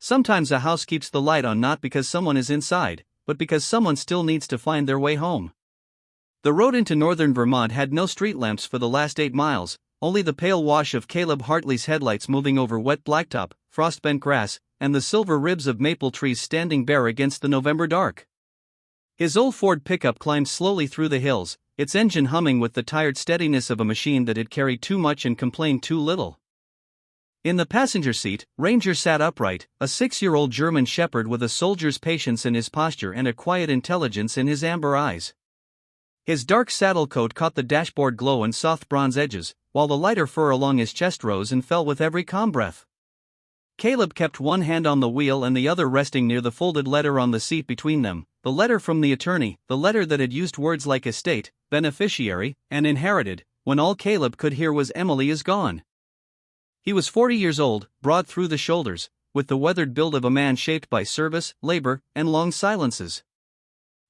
Sometimes a house keeps the light on not because someone is inside, but because someone still needs to find their way home. The road into northern Vermont had no street lamps for the last 8 miles, only the pale wash of Caleb Hartley's headlights moving over wet blacktop, frost-bent grass, and the silver ribs of maple trees standing bare against the November dark. His old Ford pickup climbed slowly through the hills, its engine humming with the tired steadiness of a machine that had carried too much and complained too little. In the passenger seat, Ranger sat upright, a 6-year-old German shepherd with a soldier's patience in his posture and a quiet intelligence in his amber eyes. His dark saddle coat caught the dashboard glow and soft bronze edges, while the lighter fur along his chest rose and fell with every calm breath. Caleb kept one hand on the wheel and the other resting near the folded letter on the seat between them, the letter from the attorney, the letter that had used words like estate, beneficiary, and inherited, when all Caleb could hear was "Emily is gone." He was 40 years old, broad through the shoulders, with the weathered build of a man shaped by service, labor, and long silences.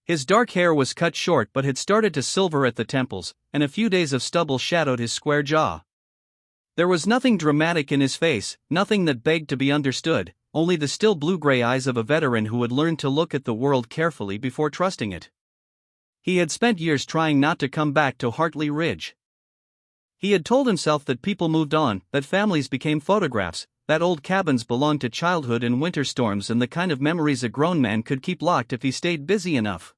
His dark hair was cut short but had started to silver at the temples, and a few days of stubble shadowed his square jaw. There was nothing dramatic in his face, nothing that begged to be understood, only the still blue-gray eyes of a veteran who had learned to look at the world carefully before trusting it. He had spent years trying not to come back to Hartley Ridge. He had told himself that people moved on, that families became photographs, that old cabins belonged to childhood and winter storms and the kind of memories a grown man could keep locked if he stayed busy enough.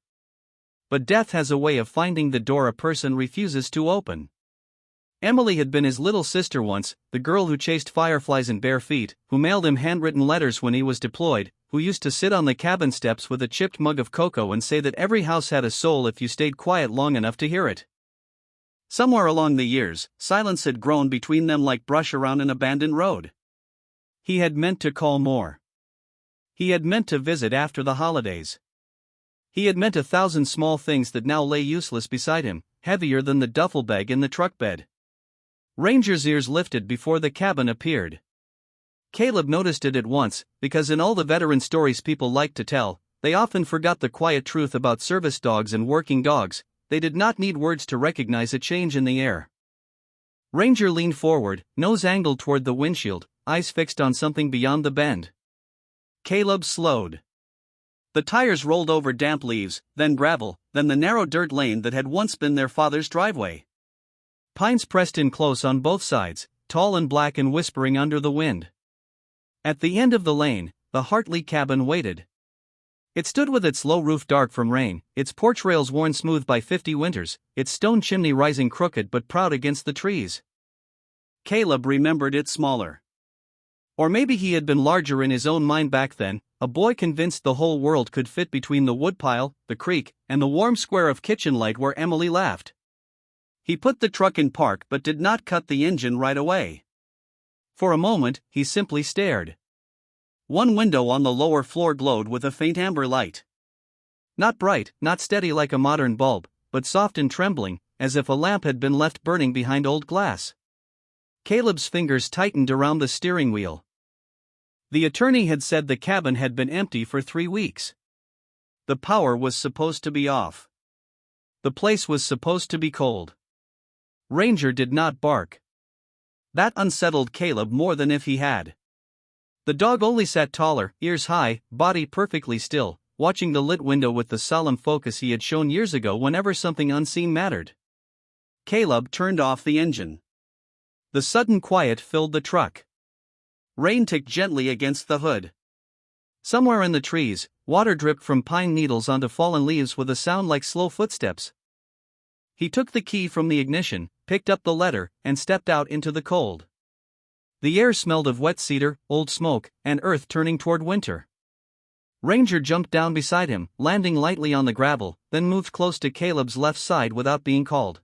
But death has a way of finding the door a person refuses to open. Emily had been his little sister once, the girl who chased fireflies in bare feet, who mailed him handwritten letters when he was deployed, who used to sit on the cabin steps with a chipped mug of cocoa and say that every house had a soul if you stayed quiet long enough to hear it. Somewhere along the years, silence had grown between them like brush around an abandoned road. He had meant to call more. He had meant to visit after the holidays. He had meant 1,000 small things that now lay useless beside him, heavier than the duffel bag in the truck bed. Ranger's ears lifted before the cabin appeared. Caleb noticed it at once, because in all the veteran stories people liked to tell, they often forgot the quiet truth about service dogs and working dogs. They did not need words to recognize a change in the air. Ranger leaned forward, nose angled toward the windshield, eyes fixed on something beyond the bend. Caleb slowed. The tires rolled over damp leaves, then gravel, then the narrow dirt lane that had once been their father's driveway. Pines pressed in close on both sides, tall and black and whispering under the wind. At the end of the lane, the Hartley cabin waited. It stood with its low roof dark from rain, its porch rails worn smooth by 50 winters, its stone chimney rising crooked but proud against the trees. Caleb remembered it smaller. Or maybe he had been larger in his own mind back then, a boy convinced the whole world could fit between the woodpile, the creek, and the warm square of kitchen light where Emily laughed. He put the truck in park but did not cut the engine right away. For a moment, he simply stared. One window on the lower floor glowed with a faint amber light. Not bright, not steady like a modern bulb, but soft and trembling, as if a lamp had been left burning behind old glass. Caleb's fingers tightened around the steering wheel. The attorney had said the cabin had been empty for 3 weeks. The power was supposed to be off. The place was supposed to be cold. Ranger did not bark. That unsettled Caleb more than if he had. The dog only sat taller, ears high, body perfectly still, watching the lit window with the solemn focus he had shown years ago whenever something unseen mattered. Caleb turned off the engine. The sudden quiet filled the truck. Rain ticked gently against the hood. Somewhere in the trees, water dripped from pine needles onto fallen leaves with a sound like slow footsteps. He took the key from the ignition, picked up the letter, and stepped out into the cold. The air smelled of wet cedar, old smoke, and earth turning toward winter. Ranger jumped down beside him, landing lightly on the gravel, then moved close to Caleb's left side without being called.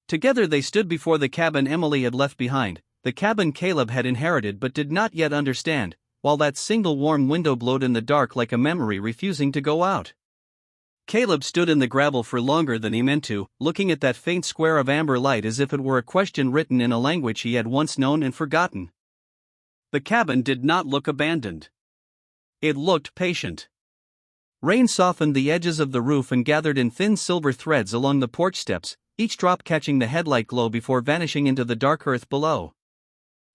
Together they stood before the cabin Emily had left behind, the cabin Caleb had inherited but did not yet understand, while that single warm window glowed in the dark like a memory refusing to go out. Caleb stood in the gravel for longer than he meant to, looking at that faint square of amber light as if it were a question written in a language he had once known and forgotten. The cabin did not look abandoned. It looked patient. Rain softened the edges of the roof and gathered in thin silver threads along the porch steps, each drop catching the headlight glow before vanishing into the dark earth below.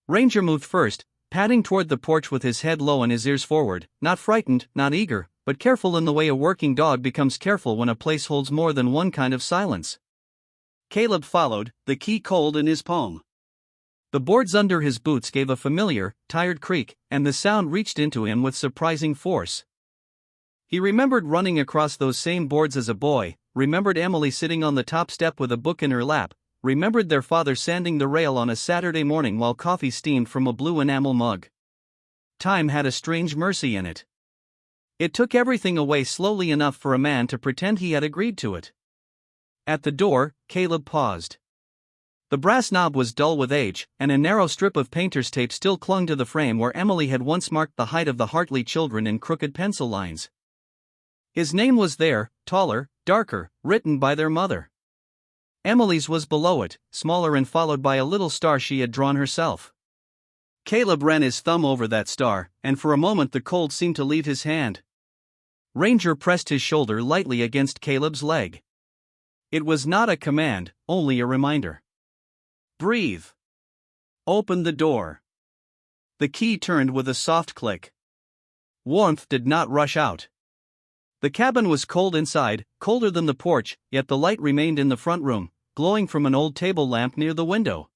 Ranger moved first, padding toward the porch with his head low and his ears forward, not frightened, not eager, but careful in the way a working dog becomes careful when a place holds more than one kind of silence. Caleb followed, the key cold in his palm. The boards under his boots gave a familiar, tired creak, and the sound reached into him with surprising force. He remembered running across those same boards as a boy, remembered Emily sitting on the top step with a book in her lap, remembered their father sanding the rail on a Saturday morning while coffee steamed from a blue enamel mug. Time had a strange mercy in it. It took everything away slowly enough for a man to pretend he had agreed to it. At the door, Caleb paused. The brass knob was dull with age, and a narrow strip of painter's tape still clung to the frame where Emily had once marked the height of the Hartley children in crooked pencil lines. His name was there, taller, darker, written by their mother. Emily's was below it, smaller and followed by a little star she had drawn herself. Caleb ran his thumb over that star, and for a moment the cold seemed to leave his hand. Ranger pressed his shoulder lightly against Caleb's leg. It was not a command, only a reminder. Breathe. Open the door. The key turned with a soft click. Warmth did not rush out. The cabin was cold inside, colder than the porch, yet the light remained in the front room, glowing from an old table lamp near the window.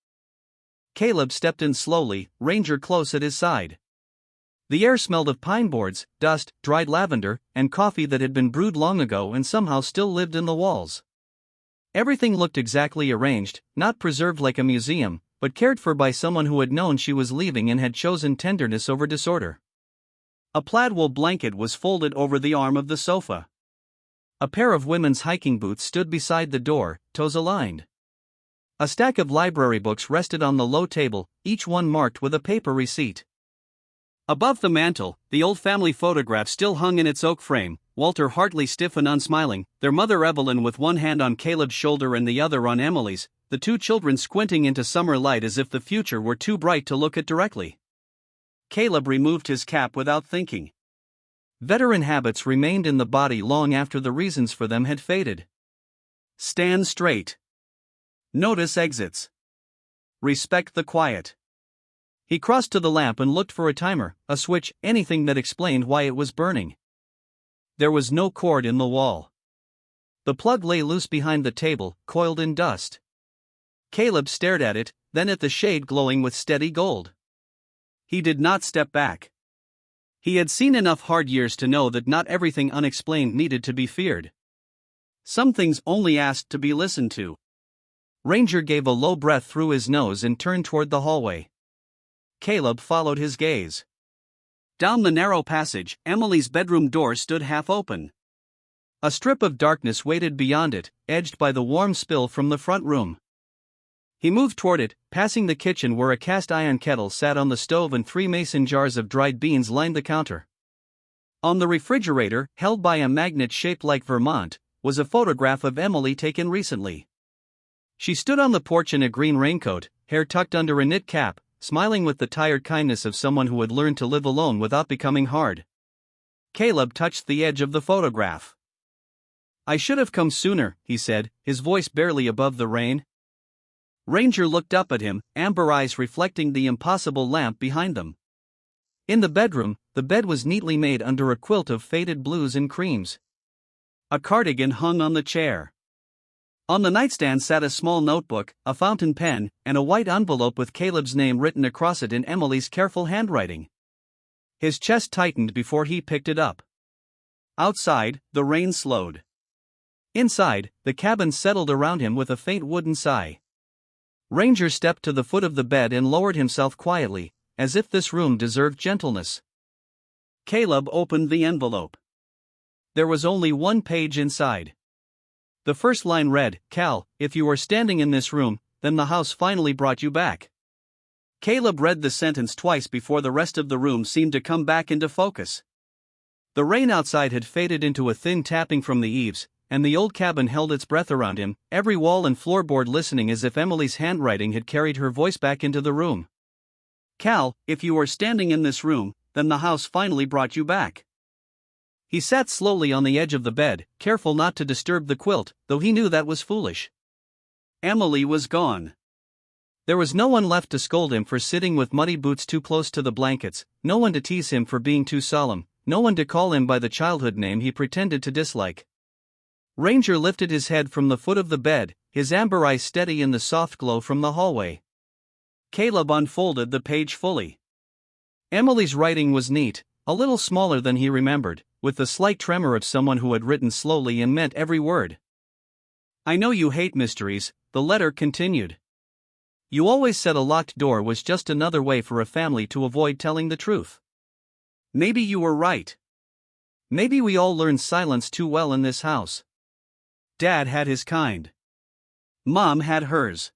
Caleb stepped in slowly, Ranger close at his side. The air smelled of pine boards, dust, dried lavender, and coffee that had been brewed long ago and somehow still lived in the walls. Everything looked exactly arranged, not preserved like a museum, but cared for by someone who had known she was leaving and had chosen tenderness over disorder. A plaid wool blanket was folded over the arm of the sofa. A pair of women's hiking boots stood beside the door, toes aligned. A stack of library books rested on the low table, each one marked with a paper receipt. Above the mantel, the old family photograph still hung in its oak frame, Walter Hartley stiff and unsmiling, their mother Evelyn with one hand on Caleb's shoulder and the other on Emily's, the two children squinting into summer light as if the future were too bright to look at directly. Caleb removed his cap without thinking. Veteran habits remained in the body long after the reasons for them had faded. Stand straight. Notice exits. Respect the quiet. He crossed to the lamp and looked for a timer, a switch, anything that explained why it was burning. There was no cord in the wall. The plug lay loose behind the table, coiled in dust. Caleb stared at it, then at the shade glowing with steady gold. He did not step back. He had seen enough hard years to know that not everything unexplained needed to be feared. Some things only asked to be listened to. Ranger gave a low breath through his nose and turned toward the hallway. Caleb followed his gaze. Down the narrow passage, Emily's bedroom door stood half open. A strip of darkness waited beyond it, edged by the warm spill from the front room. He moved toward it, passing the kitchen where a cast-iron kettle sat on the stove and 3 mason jars of dried beans lined the counter. On the refrigerator, held by a magnet shaped like Vermont, was a photograph of Emily taken recently. She stood on the porch in a green raincoat, hair tucked under a knit cap, smiling with the tired kindness of someone who had learned to live alone without becoming hard. Caleb touched the edge of the photograph. "I should have come sooner," he said, his voice barely above the rain. Ranger looked up at him, amber eyes reflecting the impossible lamp behind them. In the bedroom, the bed was neatly made under a quilt of faded blues and creams. A cardigan hung on the chair. On the nightstand sat a small notebook, a fountain pen, and a white envelope with Caleb's name written across it in Emily's careful handwriting. His chest tightened before he picked it up. Outside, the rain slowed. Inside, the cabin settled around him with a faint wooden sigh. Ranger stepped to the foot of the bed and lowered himself quietly, as if this room deserved gentleness. Caleb opened the envelope. There was only one page inside. The first line read, "Cal, if you are standing in this room, then the house finally brought you back." Caleb read the sentence twice before the rest of the room seemed to come back into focus. The rain outside had faded into a thin tapping from the eaves, and the old cabin held its breath around him, every wall and floorboard listening as if Emily's handwriting had carried her voice back into the room. "Cal, if you are standing in this room, then the house finally brought you back." He sat slowly on the edge of the bed, careful not to disturb the quilt, though he knew that was foolish. Emily was gone. There was no one left to scold him for sitting with muddy boots too close to the blankets, no one to tease him for being too solemn, no one to call him by the childhood name he pretended to dislike. Ranger lifted his head from the foot of the bed, his amber eyes steady in the soft glow from the hallway. Caleb unfolded the page fully. Emily's writing was neat, a little smaller than he remembered, with the slight tremor of someone who had written slowly and meant every word. "I know you hate mysteries," the letter continued. "You always said a locked door was just another way for a family to avoid telling the truth. Maybe you were right. Maybe we all learn silence too well in this house. Dad had his kind. Mom had hers.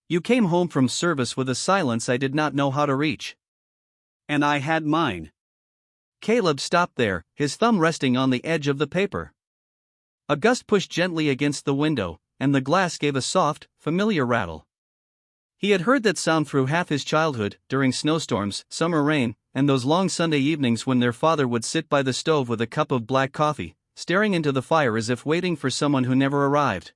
You came home from service with a silence I did not know how to reach. And I had mine." Caleb stopped there, his thumb resting on the edge of the paper. A gust pushed gently against the window, and the glass gave a soft, familiar rattle. He had heard that sound through half his childhood, during snowstorms, summer rain, and those long Sunday evenings when their father would sit by the stove with a cup of black coffee, staring into the fire as if waiting for someone who never arrived.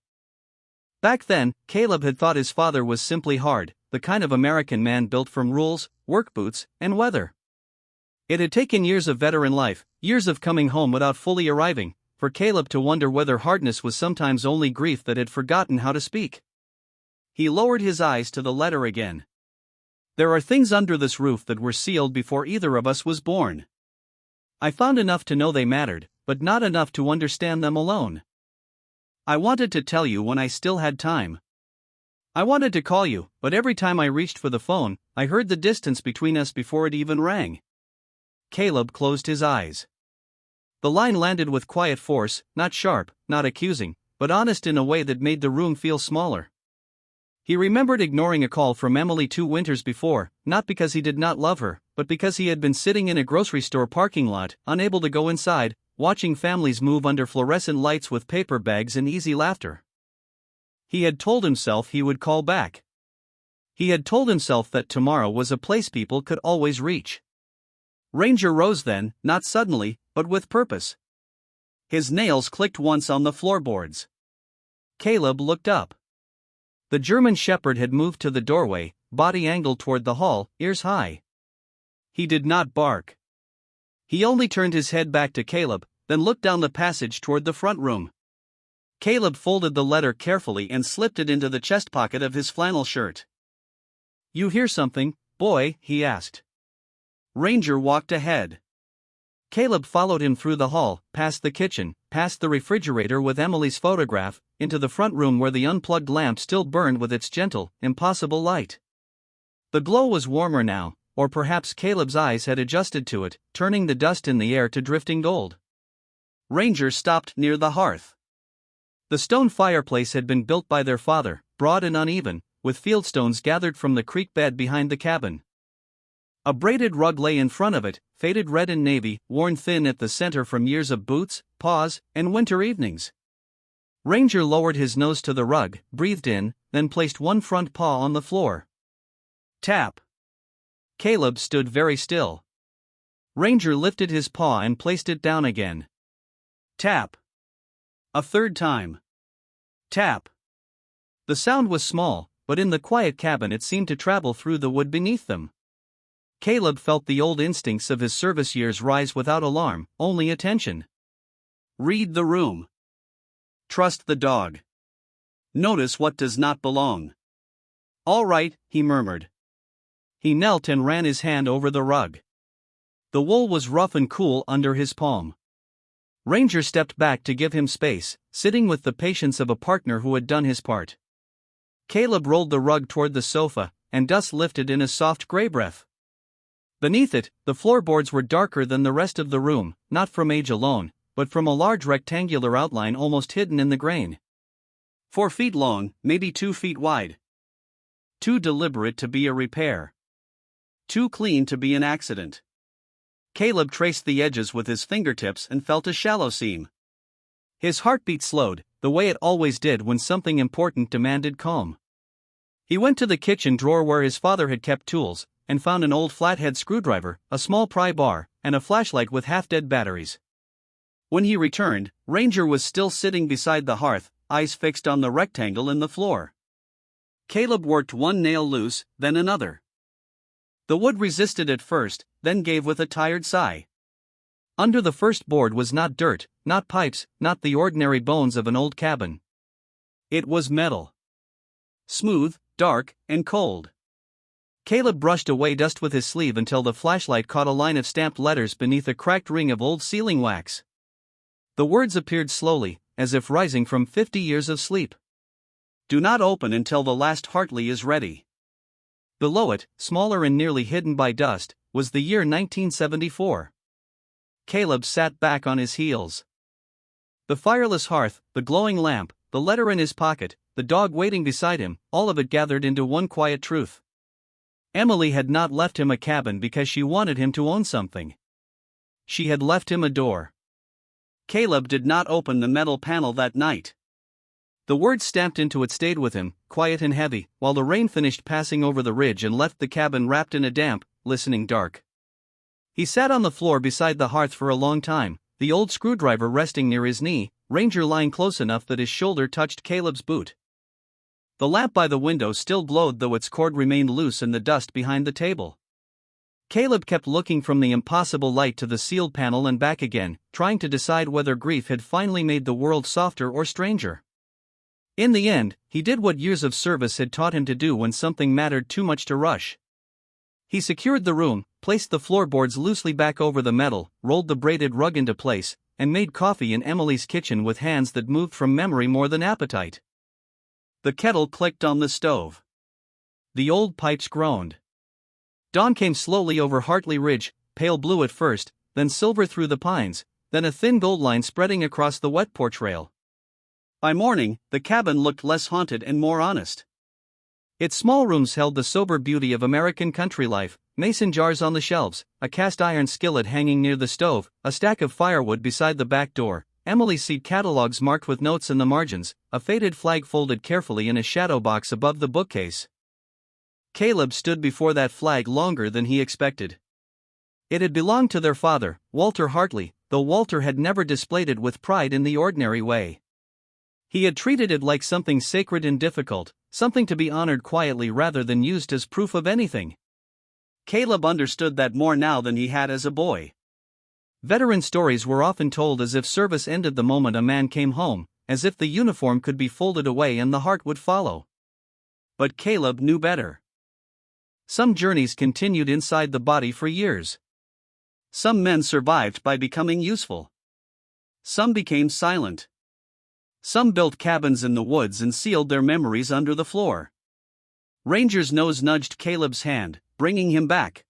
Back then, Caleb had thought his father was simply hard, the kind of American man built from rules, work boots, and weather. It had taken years of veteran life, years of coming home without fully arriving, for Caleb to wonder whether hardness was sometimes only grief that had forgotten how to speak. He lowered his eyes to the letter again. "There are things under this roof that were sealed before either of us was born. I found enough to know they mattered, but not enough to understand them alone. I wanted to tell you when I still had time. I wanted to call you, but every time I reached for the phone, I heard the distance between us before it even rang." Caleb closed his eyes. The line landed with quiet force, not sharp, not accusing, but honest in a way that made the room feel smaller. He remembered ignoring a call from Emily 2 winters before, not because he did not love her, but because he had been sitting in a grocery store parking lot, unable to go inside, watching families move under fluorescent lights with paper bags and easy laughter. He had told himself he would call back. He had told himself that tomorrow was a place people could always reach. Ranger rose then, not suddenly, but with purpose. His nails clicked once on the floorboards. Caleb looked up. The German shepherd had moved to the doorway, body angled toward the hall, ears high. He did not bark. He only turned his head back to Caleb, then looked down the passage toward the front room. Caleb folded the letter carefully and slipped it into the chest pocket of his flannel shirt. "You hear something, boy?" he asked. Ranger walked ahead. Caleb followed him through the hall, past the kitchen, past the refrigerator with Emily's photograph, into the front room where the unplugged lamp still burned with its gentle, impossible light. The glow was warmer now, or perhaps Caleb's eyes had adjusted to it, turning the dust in the air to drifting gold. Ranger stopped near the hearth. The stone fireplace had been built by their father, broad and uneven, with fieldstones gathered from the creek bed behind the cabin. A braided rug lay in front of it, faded red and navy, worn thin at the center from years of boots, paws, and winter evenings. Ranger lowered his nose to the rug, breathed in, then placed one front paw on the floor. Tap. Caleb stood very still. Ranger lifted his paw and placed it down again. Tap. A third time. Tap. The sound was small, but in the quiet cabin it seemed to travel through the wood beneath them. Caleb felt the old instincts of his service years rise without alarm, only attention. Read the room. Trust the dog. Notice what does not belong. All right, he murmured. He knelt and ran his hand over the rug. The wool was rough and cool under his palm. Ranger stepped back to give him space, sitting with the patience of a partner who had done his part. Caleb rolled the rug toward the sofa, and dust lifted in a soft gray breath. Beneath it, the floorboards were darker than the rest of the room, not from age alone, but from a large rectangular outline almost hidden in the grain. 4 feet long, maybe 2 feet wide. Too deliberate to be a repair. Too clean to be an accident. Caleb traced the edges with his fingertips and felt a shallow seam. His heartbeat slowed, the way it always did when something important demanded calm. He went to the kitchen drawer where his father had kept tools, and found an old flathead screwdriver, a small pry bar, and a flashlight with half-dead batteries. When he returned, Ranger was still sitting beside the hearth, eyes fixed on the rectangle in the floor. Caleb worked one nail loose, then another. The wood resisted at first, then gave with a tired sigh. Under the first board was not dirt, not pipes, not the ordinary bones of an old cabin. It was metal. Smooth, dark, and cold. Caleb brushed away dust with his sleeve until the flashlight caught a line of stamped letters beneath a cracked ring of old sealing wax. The words appeared slowly, as if rising from 50 years of sleep. Do not open until the last Hartley is ready. Below it, smaller and nearly hidden by dust, was the year 1974. Caleb sat back on his heels. The fireless hearth, the glowing lamp, the letter in his pocket, the dog waiting beside him, all of it gathered into one quiet truth. Emily had not left him a cabin because she wanted him to own something. She had left him a door. Caleb did not open the metal panel that night. The words stamped into it stayed with him, quiet and heavy, while the rain finished passing over the ridge and left the cabin wrapped in a damp, listening dark. He sat on the floor beside the hearth for a long time, the old screwdriver resting near his knee, Ranger lying close enough that his shoulder touched Caleb's boot. The lamp by the window still glowed, though its cord remained loose in the dust behind the table. Caleb kept looking from the impossible light to the sealed panel and back again, trying to decide whether grief had finally made the world softer or stranger. In the end, he did what years of service had taught him to do when something mattered too much to rush. He secured the room, placed the floorboards loosely back over the metal, rolled the braided rug into place, and made coffee in Emily's kitchen with hands that moved from memory more than appetite. The kettle clicked on the stove. The old pipes groaned. Dawn came slowly over Hartley Ridge, pale blue at first, then silver through the pines, then a thin gold line spreading across the wet porch rail. By morning, the cabin looked less haunted and more honest. Its small rooms held the sober beauty of American country life, mason jars on the shelves, a cast iron skillet hanging near the stove, a stack of firewood beside the back door, Emily's seed catalogs marked with notes in the margins, a faded flag folded carefully in a shadow box above the bookcase. Caleb stood before that flag longer than he expected. It had belonged to their father, Walter Hartley, though Walter had never displayed it with pride in the ordinary way. He had treated it like something sacred and difficult, something to be honored quietly rather than used as proof of anything. Caleb understood that more now than he had as a boy. Veteran stories were often told as if service ended the moment a man came home, as if the uniform could be folded away and the heart would follow. But Caleb knew better. Some journeys continued inside the body for years. Some men survived by becoming useful. Some became silent. Some built cabins in the woods and sealed their memories under the floor. Ranger's nose nudged Caleb's hand, bringing him back.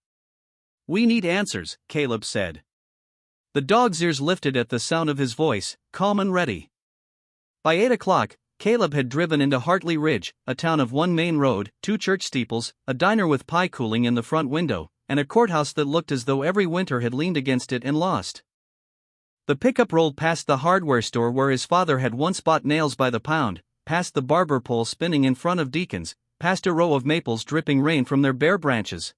We need answers, Caleb said. The dog's ears lifted at the sound of his voice, calm and ready. By 8 o'clock, Caleb had driven into Hartley Ridge, a town of one main road, 2 church steeples, a diner with pie cooling in the front window, and a courthouse that looked as though every winter had leaned against it and lost. The pickup rolled past the hardware store where his father had once bought nails by the pound, past the barber pole spinning in front of Deacon's, past a row of maples dripping rain from their bare branches.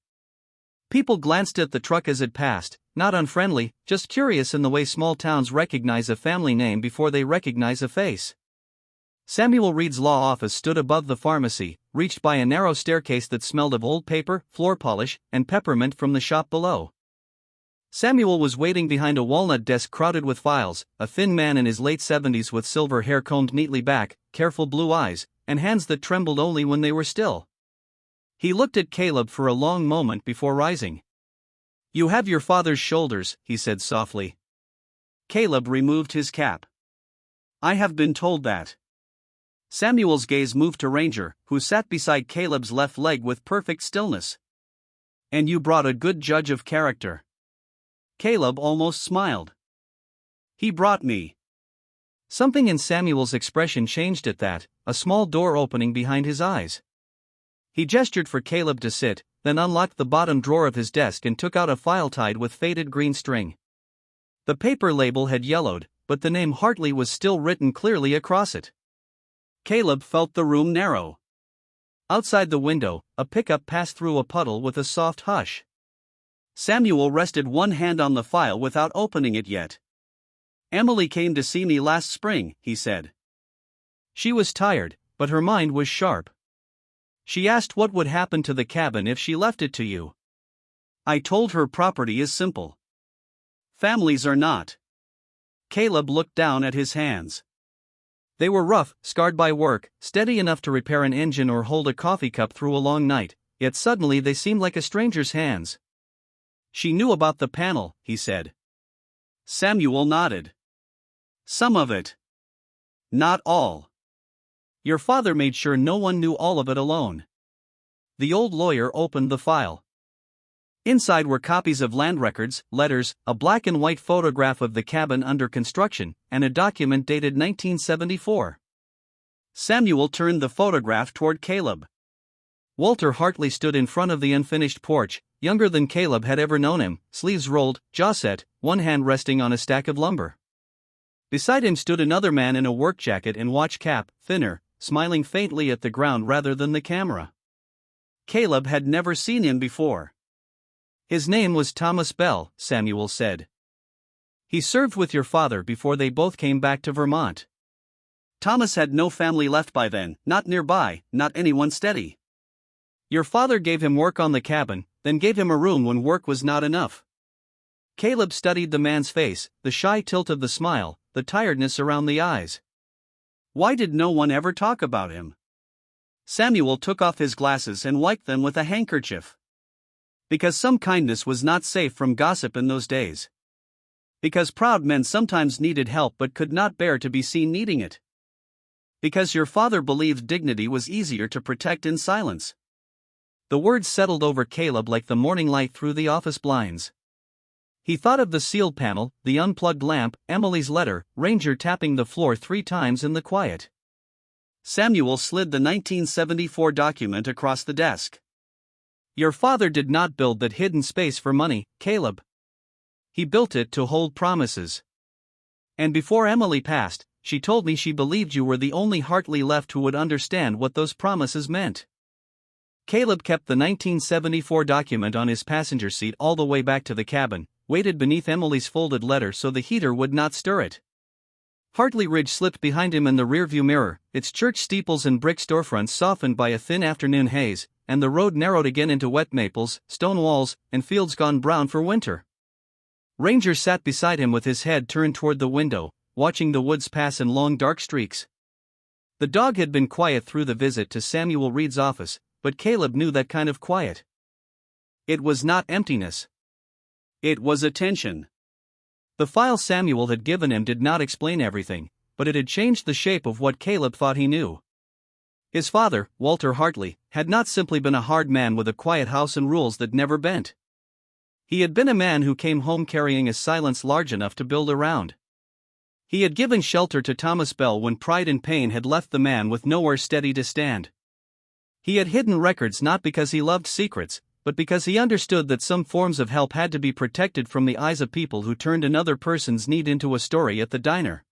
People glanced at the truck as it passed, not unfriendly, just curious in the way small towns recognize a family name before they recognize a face. Samuel Reed's law office stood above the pharmacy, reached by a narrow staircase that smelled of old paper, floor polish, and peppermint from the shop below. Samuel was waiting behind a walnut desk crowded with files, a thin man in his late 70s with silver hair combed neatly back, careful blue eyes, and hands that trembled only when they were still. He looked at Caleb for a long moment before rising. You have your father's shoulders, he said softly. Caleb removed his cap. I have been told that. Samuel's gaze moved to Ranger, who sat beside Caleb's left leg with perfect stillness. And you brought a good judge of character. Caleb almost smiled. He brought me. Something in Samuel's expression changed at that, a small door opening behind his eyes. He gestured for Caleb to sit, then unlocked the bottom drawer of his desk and took out a file tied with faded green string. The paper label had yellowed, but the name Hartley was still written clearly across it. Caleb felt the room narrow. Outside the window, a pickup passed through a puddle with a soft hush. Samuel rested one hand on the file without opening it yet. Emily came to see me last spring, he said. She was tired, but her mind was sharp. She asked what would happen to the cabin if she left it to you. I told her property is simple. Families are not. Caleb looked down at his hands. They were rough, scarred by work, steady enough to repair an engine or hold a coffee cup through a long night, yet suddenly they seemed like a stranger's hands. She knew about the panel, he said. Samuel nodded. Some of it. Not all. Your father made sure no one knew all of it alone. The old lawyer opened the file. Inside were copies of land records, letters, a black and white photograph of the cabin under construction, and a document dated 1974. Samuel turned the photograph toward Caleb. Walter Hartley stood in front of the unfinished porch, younger than Caleb had ever known him, sleeves rolled, jaw set, one hand resting on a stack of lumber. Beside him stood another man in a work jacket and watch cap, thinner, smiling faintly at the ground rather than the camera. Caleb had never seen him before. His name was Thomas Bell, Samuel said. He served with your father before they both came back to Vermont. Thomas had no family left by then, not nearby, not anyone steady. Your father gave him work on the cabin, then gave him a room when work was not enough. Caleb studied the man's face, the shy tilt of the smile, the tiredness around the eyes. Why did no one ever talk about him? Samuel took off his glasses and wiped them with a handkerchief. Because some kindness was not safe from gossip in those days. Because proud men sometimes needed help but could not bear to be seen needing it. Because your father believed dignity was easier to protect in silence. The words settled over Caleb like the morning light through the office blinds. He thought of the sealed panel, the unplugged lamp, Emily's letter, Ranger tapping the floor 3 times in the quiet. Samuel slid the 1974 document across the desk. Your father did not build that hidden space for money, Caleb. He built it to hold promises. And before Emily passed, she told me she believed you were the only Hartley left who would understand what those promises meant. Caleb kept the 1974 document on his passenger seat all the way back to the cabin, waited beneath Emily's folded letter so the heater would not stir it. Hartley Ridge slipped behind him in the rearview mirror, its church steeples and brick storefronts softened by a thin afternoon haze, and the road narrowed again into wet maples, stone walls, and fields gone brown for winter. Ranger sat beside him with his head turned toward the window, watching the woods pass in long dark streaks. The dog had been quiet through the visit to Samuel Reed's office, but Caleb knew that kind of quiet. It was not emptiness. It was attention. The file Samuel had given him did not explain everything, but it had changed the shape of what Caleb thought he knew. His father, Walter Hartley, had not simply been a hard man with a quiet house and rules that never bent. He had been a man who came home carrying a silence large enough to build around. He had given shelter to Thomas Bell when pride and pain had left the man with nowhere steady to stand. He had hidden records not because he loved secrets, but because he understood that some forms of help had to be protected from the eyes of people who turned another person's need into a story at the diner.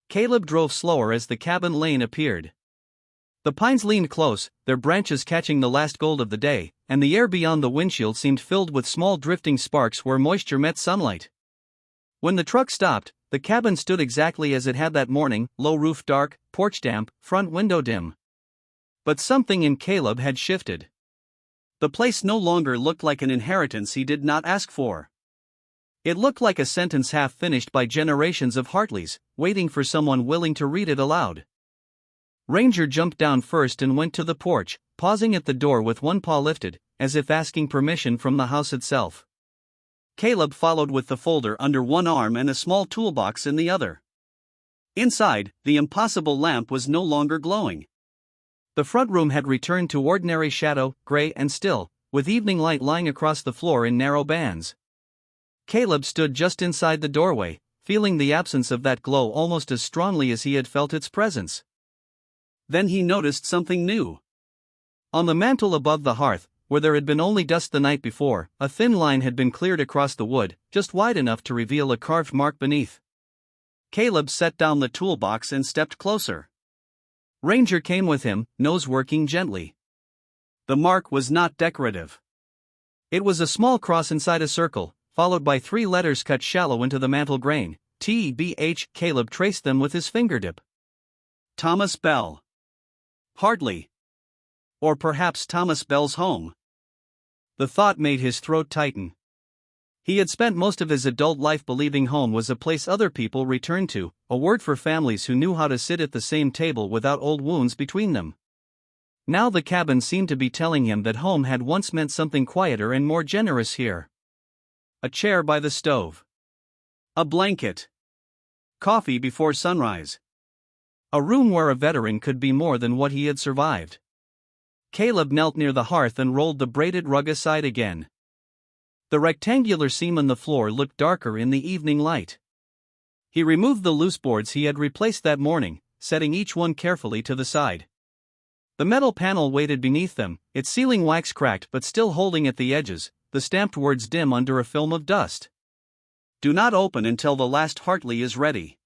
Caleb drove slower as the cabin lane appeared. The pines leaned close, their branches catching the last gold of the day, and the air beyond the windshield seemed filled with small drifting sparks where moisture met sunlight. When the truck stopped, the cabin stood exactly as it had that morning, low roof dark, porch damp, front window dim. But something in Caleb had shifted. The place no longer looked like an inheritance he did not ask for. It looked like a sentence half finished by generations of Hartleys, waiting for someone willing to read it aloud. Ranger jumped down first and went to the porch, pausing at the door with one paw lifted, as if asking permission from the house itself. Caleb followed with the folder under one arm and a small toolbox in the other. Inside, the impossible lamp was no longer glowing. The front room had returned to ordinary shadow, gray and still, with evening light lying across the floor in narrow bands. Caleb stood just inside the doorway, feeling the absence of that glow almost as strongly as he had felt its presence. Then he noticed something new. On the mantel above the hearth, where there had been only dust the night before, a thin line had been cleared across the wood, just wide enough to reveal a carved mark beneath. Caleb set down the toolbox and stepped closer. Ranger came with him, nose working gently. The mark was not decorative. It was a small cross inside a circle, followed by 3 letters cut shallow into the mantel grain, T-B-H. Caleb traced them with his fingertip. Thomas Bell. Hartley. Or perhaps Thomas Bell's home. The thought made his throat tighten. He had spent most of his adult life believing home was a place other people returned to, a word for families who knew how to sit at the same table without old wounds between them. Now the cabin seemed to be telling him that home had once meant something quieter and more generous here. A chair by the stove. A blanket. Coffee before sunrise. A room where a veteran could be more than what he had survived. Caleb knelt near the hearth and rolled the braided rug aside again. The rectangular seam on the floor looked darker in the evening light. He removed the loose boards he had replaced that morning, setting each one carefully to the side. The metal panel waited beneath them, its ceiling wax cracked but still holding at the edges, the stamped words dim under a film of dust. "Do not open until the last Hartley is ready."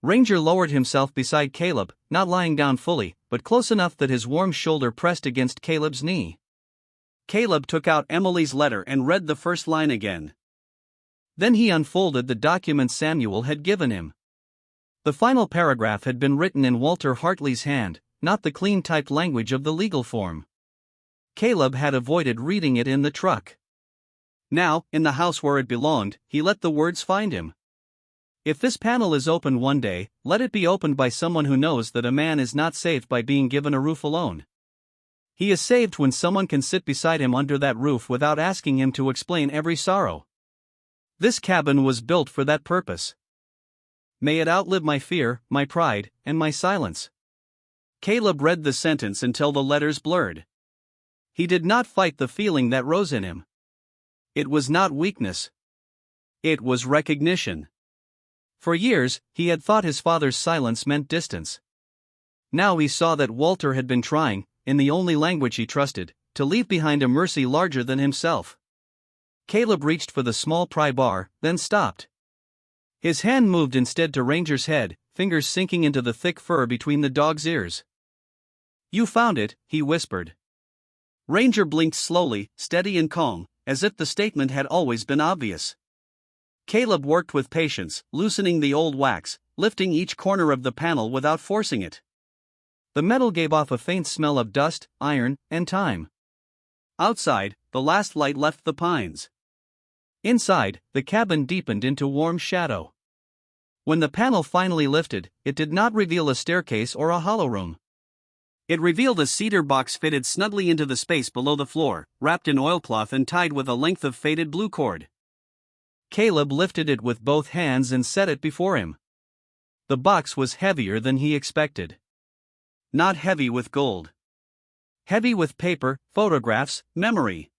Ranger lowered himself beside Caleb, not lying down fully, but close enough that his warm shoulder pressed against Caleb's knee. Caleb took out Emily's letter and read the first line again. Then he unfolded the document Samuel had given him. The final paragraph had been written in Walter Hartley's hand, not the clean-typed language of the legal form. Caleb had avoided reading it in the truck. Now, in the house where it belonged, he let the words find him. If this panel is opened one day, let it be opened by someone who knows that a man is not saved by being given a roof alone. He is saved when someone can sit beside him under that roof without asking him to explain every sorrow. This cabin was built for that purpose. May it outlive my fear, my pride, and my silence. Caleb read the sentence until the letters blurred. He did not fight the feeling that rose in him. It was not weakness. It was recognition. For years, he had thought his father's silence meant distance. Now he saw that Walter had been trying, in the only language he trusted, to leave behind a mercy larger than himself. Caleb reached for the small pry bar, then stopped. His hand moved instead to Ranger's head, fingers sinking into the thick fur between the dog's ears. "You found it," he whispered. Ranger blinked slowly, steady and calm, as if the statement had always been obvious. Caleb worked with patience, loosening the old wax, lifting each corner of the panel without forcing it. The metal gave off a faint smell of dust, iron, and time. Outside, the last light left the pines. Inside, the cabin deepened into warm shadow. When the panel finally lifted, it did not reveal a staircase or a hollow room. It revealed a cedar box fitted snugly into the space below the floor, wrapped in oilcloth and tied with a length of faded blue cord. Caleb lifted it with both hands and set it before him. The box was heavier than he expected. Not heavy with gold. Heavy with paper, photographs, memory.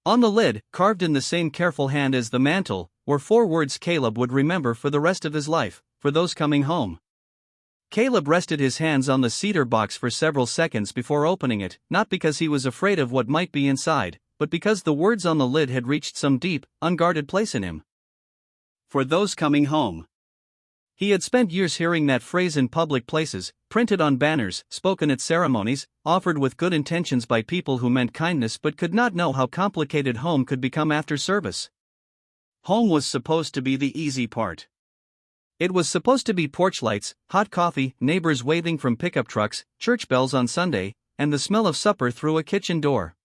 On the lid, carved in the same careful hand as the mantle, were 4 words Caleb would remember for the rest of his life, for those coming home. Caleb rested his hands on the cedar box for several seconds before opening it, not because he was afraid of what might be inside, but because the words on the lid had reached some deep, unguarded place in him. For those coming home. He had spent years hearing that phrase in public places, printed on banners, spoken at ceremonies, offered with good intentions by people who meant kindness but could not know how complicated home could become after service. Home was supposed to be the easy part. It was supposed to be porch lights, hot coffee, neighbors waving from pickup trucks, church bells on Sunday, and the smell of supper through a kitchen door.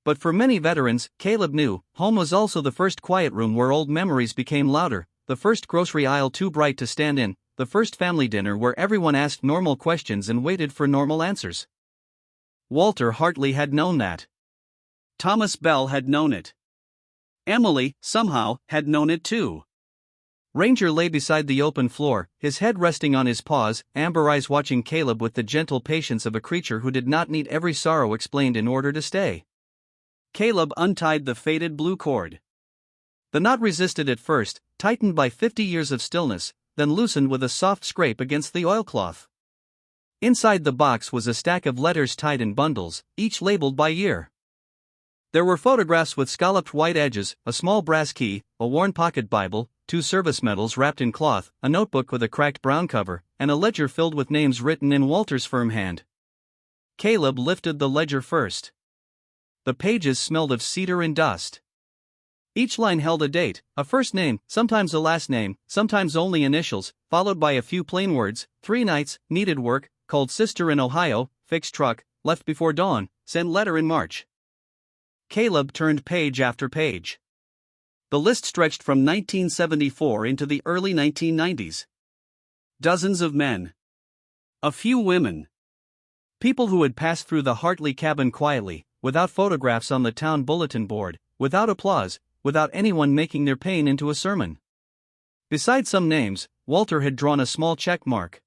But for many veterans, Caleb knew, home was also the first quiet room where old memories became louder, the first grocery aisle too bright to stand in, the first family dinner where everyone asked normal questions and waited for normal answers. Walter Hartley had known that. Thomas Bell had known it. Emily, somehow, had known it too. Ranger lay beside the open floor, his head resting on his paws, amber eyes watching Caleb with the gentle patience of a creature who did not need every sorrow explained in order to stay. Caleb untied the faded blue cord. The knot resisted at first, tightened by 50 years of stillness, then loosened with a soft scrape against the oilcloth. Inside the box was a stack of letters tied in bundles, each labeled by year. There were photographs with scalloped white edges, a small brass key, a worn pocket Bible, 2 service medals wrapped in cloth, a notebook with a cracked brown cover, and a ledger filled with names written in Walter's firm hand. Caleb lifted the ledger first. The pages smelled of cedar and dust. Each line held a date, a first name, sometimes a last name, sometimes only initials, followed by a few plain words: 3 nights, needed work, called sister in Ohio, fixed truck, left before dawn, sent letter in March. Caleb turned page after page. The list stretched from 1974 into the early 1990s. Dozens of men. A few women. People who had passed through the Hartley cabin quietly, without photographs on the town bulletin board, without applause, without anyone making their pain into a sermon. Beside some names, Walter had drawn a small check mark.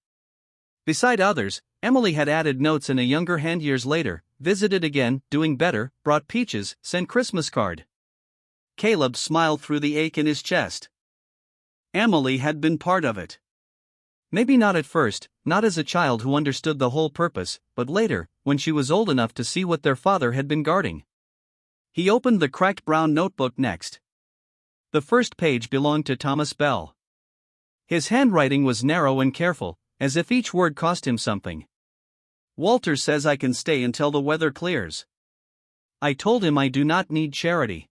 Beside others, Emily had added notes in a younger hand years later, visited again, doing better, brought peaches, sent Christmas card. Caleb smiled through the ache in his chest. Emily had been part of it. Maybe not at first, not as a child who understood the whole purpose, but later, when she was old enough to see what their father had been guarding. He opened the cracked brown notebook next. The first page belonged to Thomas Bell. His handwriting was narrow and careful, as if each word cost him something. Walter says I can stay until the weather clears. I told him I do not need charity.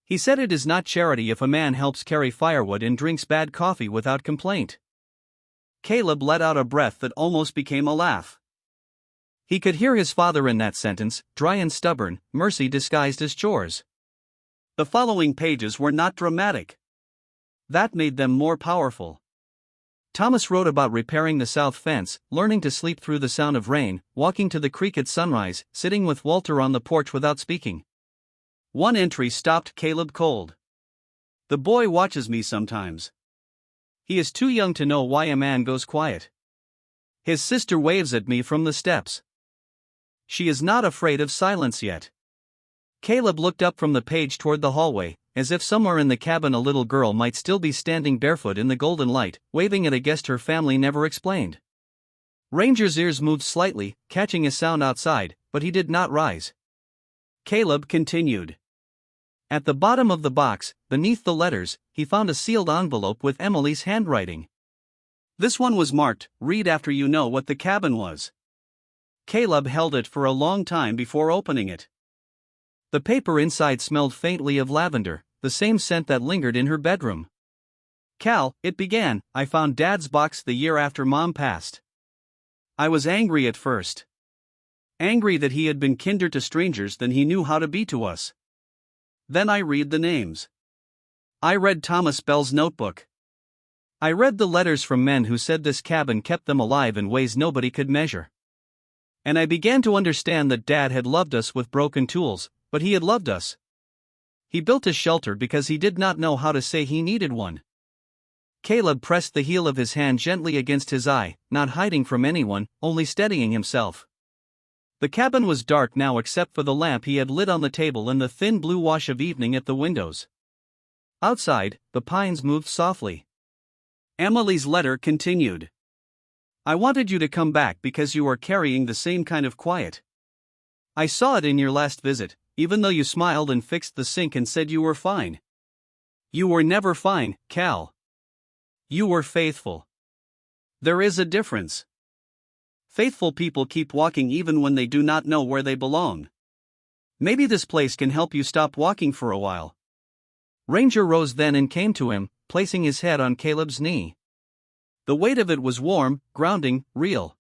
He said it is not charity if a man helps carry firewood and drinks bad coffee without complaint. Caleb let out a breath that almost became a laugh. He could hear his father in that sentence, dry and stubborn, mercy disguised as chores. The following pages were not dramatic. That made them more powerful. Thomas wrote about repairing the south fence, learning to sleep through the sound of rain, walking to the creek at sunrise, sitting with Walter on the porch without speaking. One entry stopped Caleb cold. The boy watches me sometimes. He is too young to know why a man goes quiet. His sister waves at me from the steps. She is not afraid of silence yet. Caleb looked up from the page toward the hallway, as if somewhere in the cabin a little girl might still be standing barefoot in the golden light, waving at a guest her family never explained. Ranger's ears moved slightly, catching a sound outside, but he did not rise. Caleb continued. At the bottom of the box, beneath the letters, he found a sealed envelope with Emily's handwriting. This one was marked, "Read after you know what the cabin was." Caleb held it for a long time before opening it. The paper inside smelled faintly of lavender, the same scent that lingered in her bedroom. "Cal," it began, "I found Dad's box the year after Mom passed. I was angry at first. Angry that he had been kinder to strangers than he knew how to be to us. Then I read the names. I read Thomas Bell's notebook. I read the letters from men who said this cabin kept them alive in ways nobody could measure. And I began to understand that Dad had loved us with broken tools, but he had loved us. He built a shelter because he did not know how to say he needed one." Caleb pressed the heel of his hand gently against his eye, not hiding from anyone, only steadying himself. The cabin was dark now except for the lamp he had lit on the table and the thin blue wash of evening at the windows. Outside, the pines moved softly. Emily's letter continued. "I wanted you to come back because you are carrying the same kind of quiet. I saw it in your last visit, even though you smiled and fixed the sink and said you were fine. You were never fine, Cal. You were faithful. There is a difference. Faithful people keep walking even when they do not know where they belong. Maybe this place can help you stop walking for a while." Ranger rose then and came to him, placing his head on Caleb's knee. The weight of it was warm, grounding, real.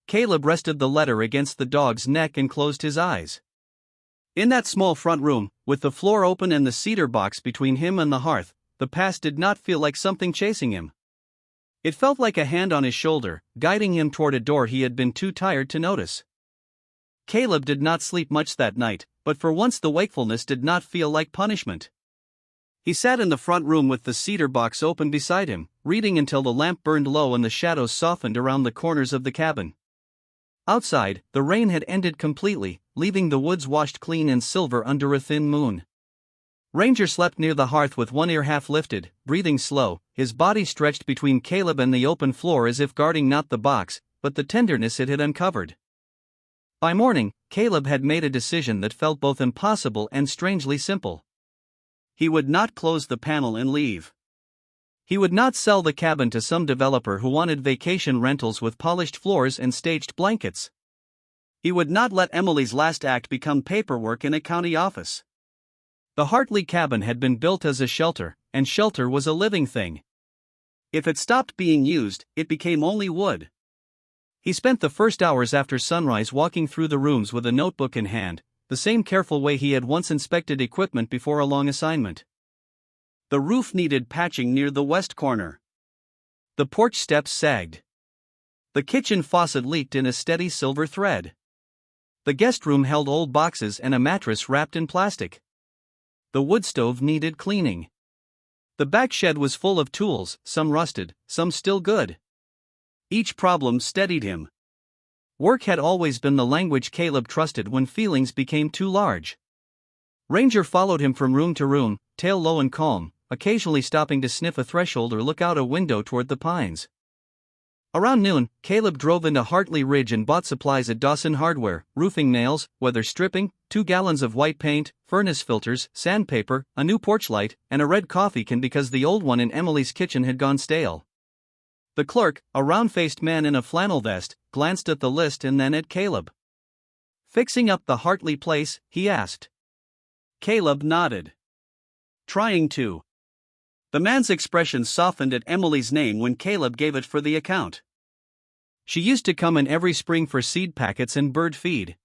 Caleb rested the letter against the dog's neck and closed his eyes. In that small front room, with the floor open and the cedar box between him and the hearth, the past did not feel like something chasing him. It felt like a hand on his shoulder, guiding him toward a door he had been too tired to notice. Caleb did not sleep much that night, but for once the wakefulness did not feel like punishment. He sat in the front room with the cedar box open beside him, reading until the lamp burned low and the shadows softened around the corners of the cabin. Outside, the rain had ended completely, leaving the woods washed clean and silver under a thin moon. Ranger slept near the hearth with one ear half lifted, breathing slow, his body stretched between Caleb and the open floor as if guarding not the box, but the tenderness it had uncovered. By morning, Caleb had made a decision that felt both impossible and strangely simple. He would not close the panel and leave. He would not sell the cabin to some developer who wanted vacation rentals with polished floors and staged blankets. He would not let Emily's last act become paperwork in a county office. The Hartley cabin had been built as a shelter, and shelter was a living thing. If it stopped being used, it became only wood. He spent the first hours after sunrise walking through the rooms with a notebook in hand, the same careful way he had once inspected equipment before a long assignment. The roof needed patching near the west corner. The porch steps sagged. The kitchen faucet leaked in a steady silver thread. The guest room held old boxes and a mattress wrapped in plastic. The wood stove needed cleaning. The back shed was full of tools, some rusted, some still good. Each problem steadied him. Work had always been the language Caleb trusted when feelings became too large. Ranger followed him from room to room, tail low and calm, occasionally stopping to sniff a threshold or look out a window toward the pines. Around noon, Caleb drove into Hartley Ridge and bought supplies at Dawson Hardware: roofing nails, weather stripping, 2 gallons of white paint, furnace filters, sandpaper, a new porch light, and a red coffee can because the old one in Emily's kitchen had gone stale. The clerk, a round-faced man in a flannel vest, glanced at the list and then at Caleb. "Fixing up the Hartley place?" he asked. Caleb nodded. "Trying to." The man's expression softened at Emily's name when Caleb gave it for the account. She used to come in every spring for seed packets and bird feed.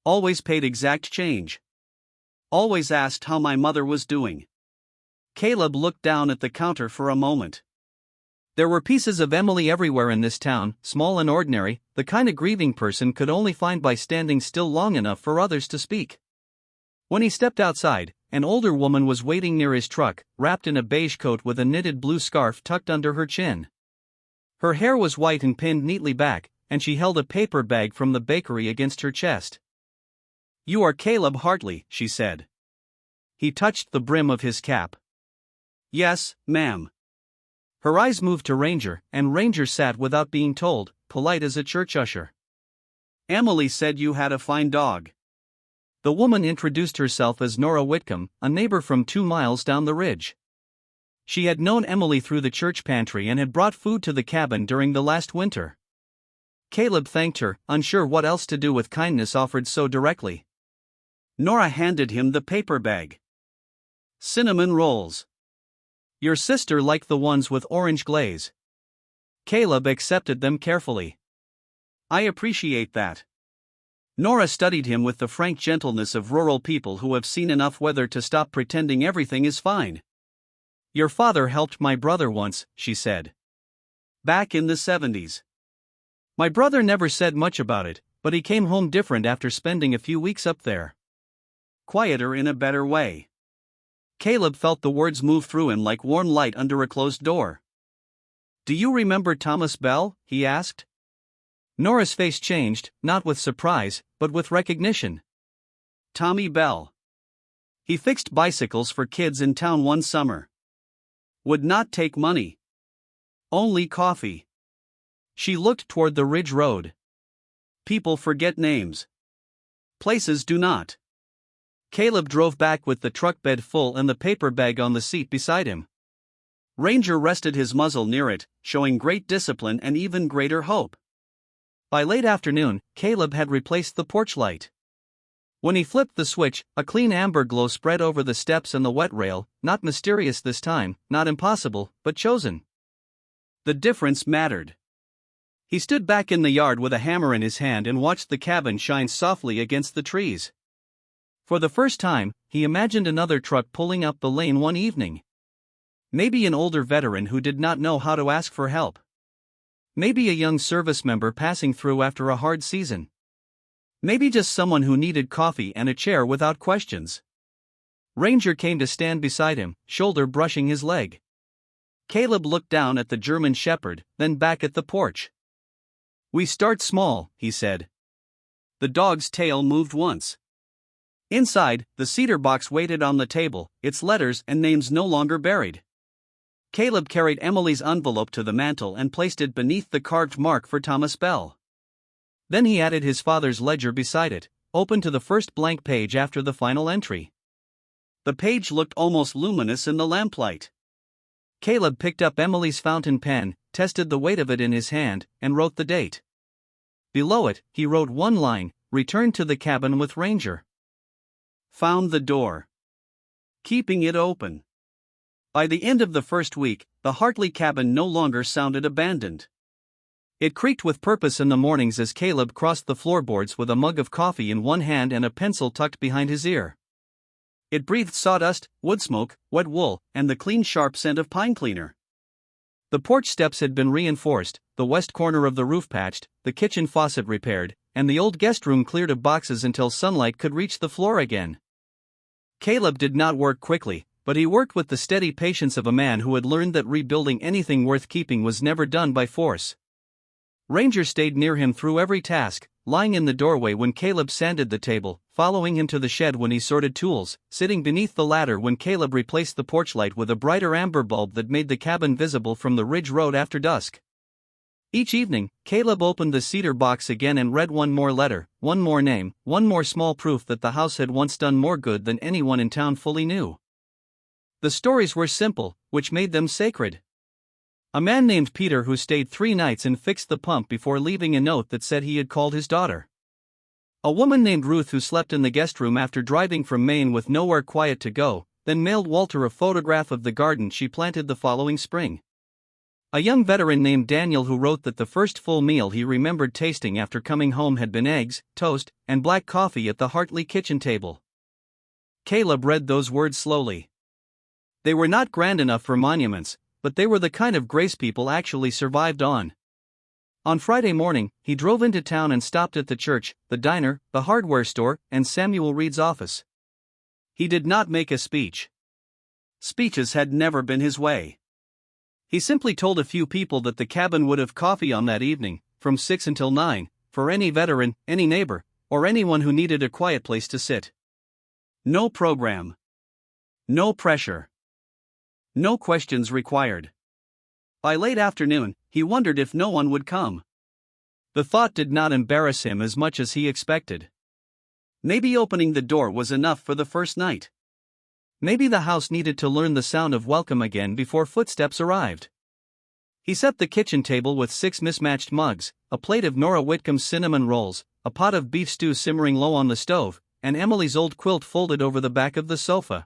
Always paid exact change. Always asked how my mother was doing. Caleb looked down at the counter for a moment. There were pieces of Emily everywhere in this town, small and ordinary, the kind a grieving person could only find by standing still long enough for others to speak. When he stepped outside, an older woman was waiting near his truck, wrapped in a beige coat with a knitted blue scarf tucked under her chin. Her hair was white and pinned neatly back, and she held a paper bag from the bakery against her chest. "You are Caleb Hartley," she said. He touched the brim of his cap. "Yes, ma'am." Her eyes moved to Ranger, and Ranger sat without being told, polite as a church usher. "Emily said you had a fine dog." The woman introduced herself as Nora Whitcomb, a neighbor from 2 miles down the ridge. She had known Emily through the church pantry and had brought food to the cabin during the last winter. Caleb thanked her, unsure what else to do with kindness offered so directly. Nora handed him the paper bag. "Cinnamon rolls. Your sister liked the ones with orange glaze." Caleb accepted them carefully. "I appreciate that." Nora studied him with the frank gentleness of rural people who have seen enough weather to stop pretending everything is fine. "Your father helped my brother once," she said. "Back in the 70s. My brother never said much about it, but he came home different after spending a few weeks up there. Quieter in a better way." Caleb felt the words move through him like warm light under a closed door. "Do you remember Thomas Bell?" he asked. Nora's face changed, not with surprise, but with recognition. "Tommy Bell. He fixed bicycles for kids in town one summer. Would not take money. Only coffee." She looked toward the ridge road. "People forget names. Places do not." Caleb drove back with the truck bed full and the paper bag on the seat beside him. Ranger rested his muzzle near it, showing great discipline and even greater hope. By late afternoon, Caleb had replaced the porch light. When he flipped the switch, a clean amber glow spread over the steps and the wet rail, not mysterious this time, not impossible, but chosen. The difference mattered. He stood back in the yard with a hammer in his hand and watched the cabin shine softly against the trees. For the first time, he imagined another truck pulling up the lane one evening. Maybe an older veteran who did not know how to ask for help. Maybe a young service member passing through after a hard season. Maybe just someone who needed coffee and a chair without questions. Ranger came to stand beside him, shoulder brushing his leg. Caleb looked down at the German Shepherd, then back at the porch. "We start small," he said. The dog's tail moved once. Inside, the cedar box waited on the table, its letters and names no longer buried. Caleb carried Emily's envelope to the mantel and placed it beneath the carved mark for Thomas Bell. Then he added his father's ledger beside it, open to the first blank page after the final entry. The page looked almost luminous in the lamplight. Caleb picked up Emily's fountain pen, tested the weight of it in his hand, and wrote the date. Below it, he wrote one line: "Returned to the cabin with Ranger. Found the door. Keeping it open." By the end of the first week, the Hartley cabin no longer sounded abandoned. It creaked with purpose in the mornings as Caleb crossed the floorboards with a mug of coffee in one hand and a pencil tucked behind his ear. It breathed sawdust, wood smoke, wet wool, and the clean sharp scent of pine cleaner. The porch steps had been reinforced, the west corner of the roof patched, the kitchen faucet repaired, and the old guest room cleared of boxes until sunlight could reach the floor again. Caleb did not work quickly, but he worked with the steady patience of a man who had learned that rebuilding anything worth keeping was never done by force. Ranger stayed near him through every task, lying in the doorway when Caleb sanded the table, following him to the shed when he sorted tools, sitting beneath the ladder when Caleb replaced the porch light with a brighter amber bulb that made the cabin visible from the ridge road after dusk. Each evening, Caleb opened the cedar box again and read one more letter, one more name, one more small proof that the house had once done more good than anyone in town fully knew. The stories were simple, which made them sacred. A man named Peter who stayed 3 nights and fixed the pump before leaving a note that said he had called his daughter. A woman named Ruth who slept in the guest room after driving from Maine with nowhere quiet to go, then mailed Walter a photograph of the garden she planted the following spring. A young veteran named Daniel who wrote that the first full meal he remembered tasting after coming home had been eggs, toast, and black coffee at the Hartley kitchen table. Caleb read those words slowly. They were not grand enough for monuments, but they were the kind of grace people actually survived on. On Friday morning, he drove into town and stopped at the church, the diner, the hardware store, and Samuel Reed's office. He did not make a speech. Speeches had never been his way. He simply told a few people that the cabin would have coffee on that evening, from 6 until 9, for any veteran, any neighbor, or anyone who needed a quiet place to sit. No program. No pressure. No questions required. By late afternoon, he wondered if no one would come. The thought did not embarrass him as much as he expected. Maybe opening the door was enough for the first night. Maybe the house needed to learn the sound of welcome again before footsteps arrived. He set the kitchen table with 6 mismatched mugs, a plate of Nora Whitcomb's cinnamon rolls, a pot of beef stew simmering low on the stove, and Emily's old quilt folded over the back of the sofa.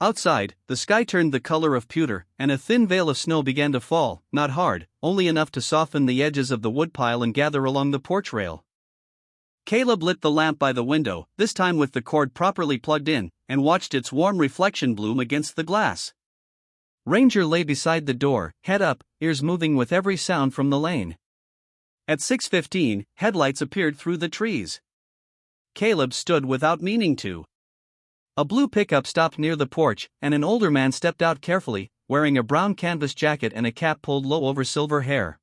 Outside, the sky turned the color of pewter, and a thin veil of snow began to fall, not hard, only enough to soften the edges of the woodpile and gather along the porch rail. Caleb lit the lamp by the window, this time with the cord properly plugged in, and watched its warm reflection bloom against the glass. Ranger lay beside the door, head up, ears moving with every sound from the lane. At 6:15, headlights appeared through the trees. Caleb stood without meaning to. A blue pickup stopped near the porch, and an older man stepped out carefully, wearing a brown canvas jacket and a cap pulled low over silver hair.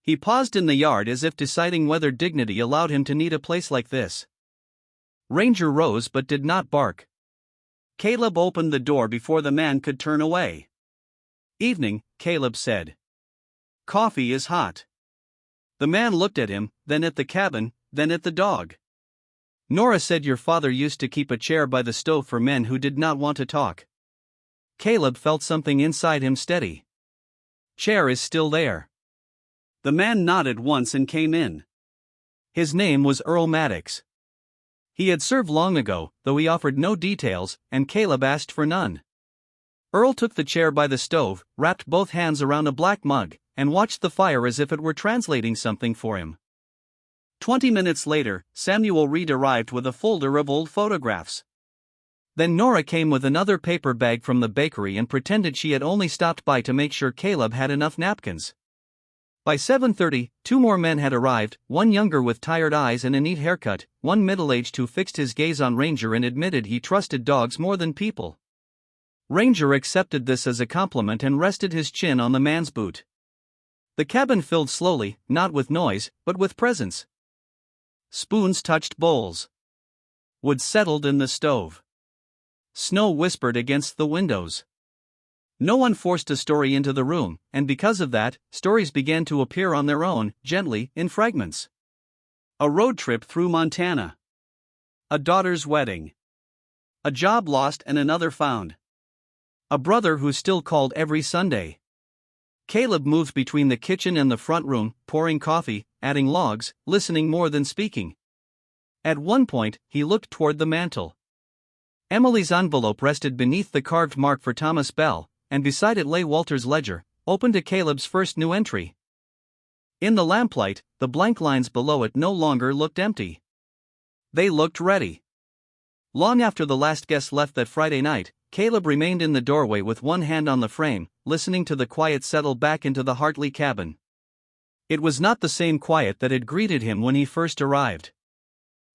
He paused in the yard as if deciding whether dignity allowed him to need a place like this. Ranger rose but did not bark. Caleb opened the door before the man could turn away. "Evening," Caleb said. "Coffee is hot." The man looked at him, then at the cabin, then at the dog. "Nora said your father used to keep a chair by the stove for men who did not want to talk." Caleb felt something inside him steady. "Chair is still there." The man nodded once and came in. His name was Earl Maddox. He had served long ago, though he offered no details, and Caleb asked for none. Earl took the chair by the stove, wrapped both hands around a black mug, and watched the fire as if it were translating something for him. 20 minutes later, Samuel Reed arrived with a folder of old photographs. Then Nora came with another paper bag from the bakery and pretended she had only stopped by to make sure Caleb had enough napkins. By 7:30, 2 more men had arrived, one younger with tired eyes and a neat haircut, one middle-aged who fixed his gaze on Ranger and admitted he trusted dogs more than people. Ranger accepted this as a compliment and rested his chin on the man's boot. The cabin filled slowly, not with noise, but with presence. Spoons touched bowls. Wood settled in the stove. Snow whispered against the windows. No one forced a story into the room, and because of that, stories began to appear on their own, gently, in fragments. A road trip through Montana. A daughter's wedding. A job lost and another found. A brother who still called every Sunday. Caleb moved between the kitchen and the front room, pouring coffee, adding logs, listening more than speaking. At one point, he looked toward the mantel. Emily's envelope rested beneath the carved mark for Thomas Bell, and beside it lay Walter's ledger, open to Caleb's first new entry. In the lamplight, the blank lines below it no longer looked empty. They looked ready. Long after the last guest left that Friday night, Caleb remained in the doorway with one hand on the frame, listening to the quiet settle back into the Hartley cabin. It was not the same quiet that had greeted him when he first arrived.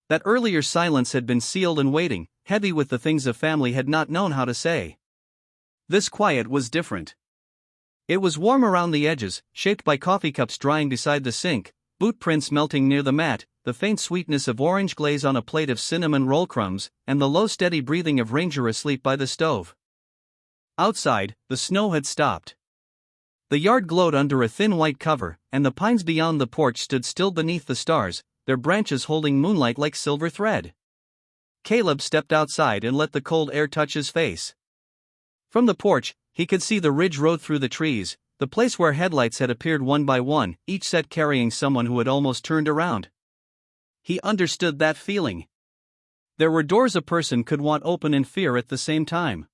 That earlier silence had been sealed and waiting, heavy with the things a family had not known how to say. This quiet was different. It was warm around the edges, shaped by coffee cups drying beside the sink, boot prints melting near the mat, the faint sweetness of orange glaze on a plate of cinnamon roll crumbs, and the low steady breathing of Ranger asleep by the stove. Outside, the snow had stopped. The yard glowed under a thin white cover, and the pines beyond the porch stood still beneath the stars, their branches holding moonlight like silver thread. Caleb stepped outside and let the cold air touch his face. From the porch, he could see the ridge road through the trees, the place where headlights had appeared one by one, each set carrying someone who had almost turned around. He understood that feeling. There were doors a person could want open in fear at the same time.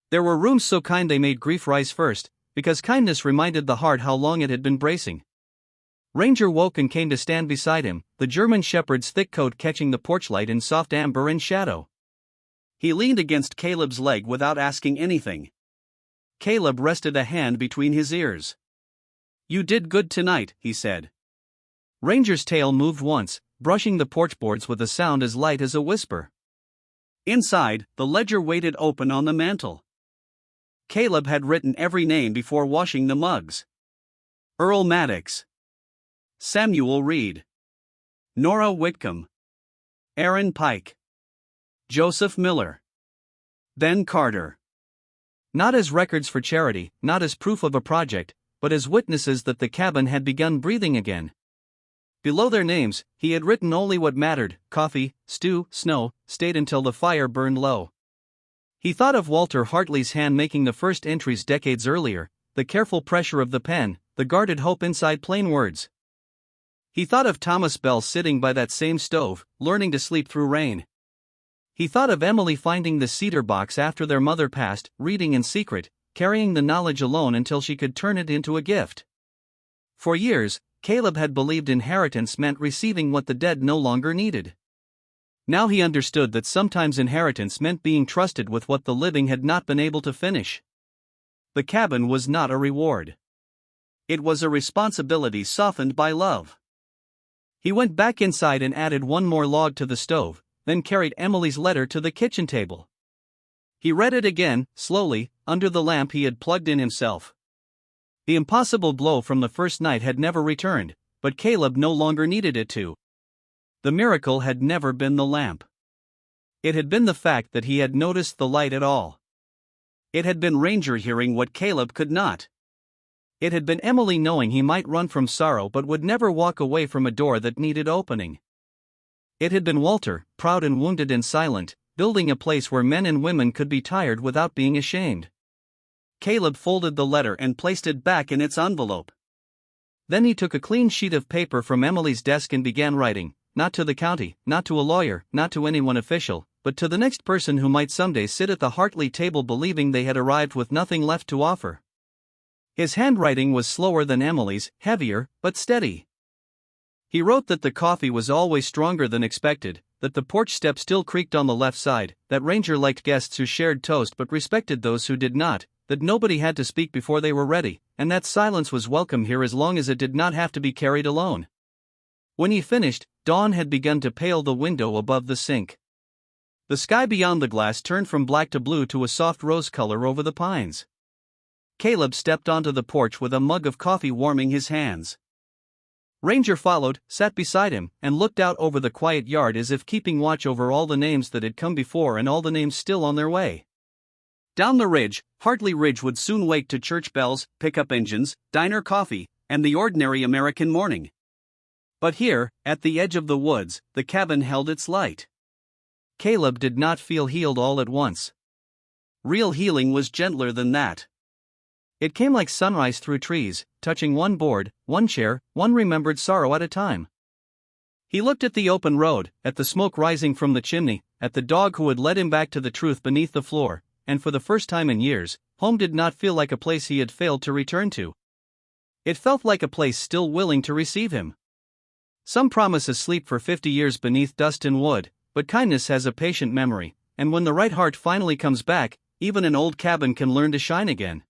There were rooms so kind they made grief rise first, because kindness reminded the heart how long it had been bracing. Ranger woke and came to stand beside him, the German shepherd's thick coat catching the porch light in soft amber and shadow. He leaned against Caleb's leg without asking anything. Caleb rested a hand between his ears. "You did good tonight," he said. Ranger's tail moved once, brushing the porch boards with a sound as light as a whisper. Inside, the ledger waited open on the mantel. Caleb had written every name before washing the mugs. Earl Maddox, Samuel Reed, Nora Whitcomb, Aaron Pike, Joseph Miller, Ben Carter. Not as records for charity, not as proof of a project, but as witnesses that the cabin had begun breathing again. Below their names, he had written only what mattered: coffee, stew, snow, stayed until the fire burned low. He thought of Walter Hartley's hand making the first entries decades earlier, the careful pressure of the pen, the guarded hope inside plain words. He thought of Thomas Bell sitting by that same stove, learning to sleep through rain. He thought of Emily finding the cedar box after their mother passed, reading in secret, carrying the knowledge alone until she could turn it into a gift. For years, Caleb had believed inheritance meant receiving what the dead no longer needed. Now he understood that sometimes inheritance meant being trusted with what the living had not been able to finish. The cabin was not a reward. It was a responsibility softened by love. He went back inside and added one more log to the stove, then carried Emily's letter to the kitchen table. He read it again, slowly, under the lamp he had plugged in himself. The impossible blow from the first night had never returned, but Caleb no longer needed it to. The miracle had never been the lamp. It had been the fact that he had noticed the light at all. It had been Ranger hearing what Caleb could not. It had been Emily knowing he might run from sorrow but would never walk away from a door that needed opening. It had been Walter, proud and wounded and silent, building a place where men and women could be tired without being ashamed. Caleb folded the letter and placed it back in its envelope. Then he took a clean sheet of paper from Emily's desk and began writing, not to the county, not to a lawyer, not to anyone official, but to the next person who might someday sit at the Hartley table believing they had arrived with nothing left to offer. His handwriting was slower than Emily's, heavier, but steady. He wrote that the coffee was always stronger than expected, that the porch step still creaked on the left side, that Ranger liked guests who shared toast but respected those who did not, that nobody had to speak before they were ready, and that silence was welcome here as long as it did not have to be carried alone. When he finished, dawn had begun to pale the window above the sink. The sky beyond the glass turned from black to blue to a soft rose color over the pines. Caleb stepped onto the porch with a mug of coffee warming his hands. Ranger followed, sat beside him, and looked out over the quiet yard as if keeping watch over all the names that had come before and all the names still on their way. Down the ridge, Hartley Ridge would soon wake to church bells, pickup engines, diner coffee, and the ordinary American morning. But here, at the edge of the woods, the cabin held its light. Caleb did not feel healed all at once. Real healing was gentler than that. It came like sunrise through trees, touching one board, one chair, one remembered sorrow at a time. He looked at the open road, at the smoke rising from the chimney, at the dog who had led him back to the truth beneath the floor, and for the first time in years, home did not feel like a place he had failed to return to. It felt like a place still willing to receive him. Some promise a sleep for 50 years beneath dust and wood, but kindness has a patient memory, and when the right heart finally comes back, even an old cabin can learn to shine again.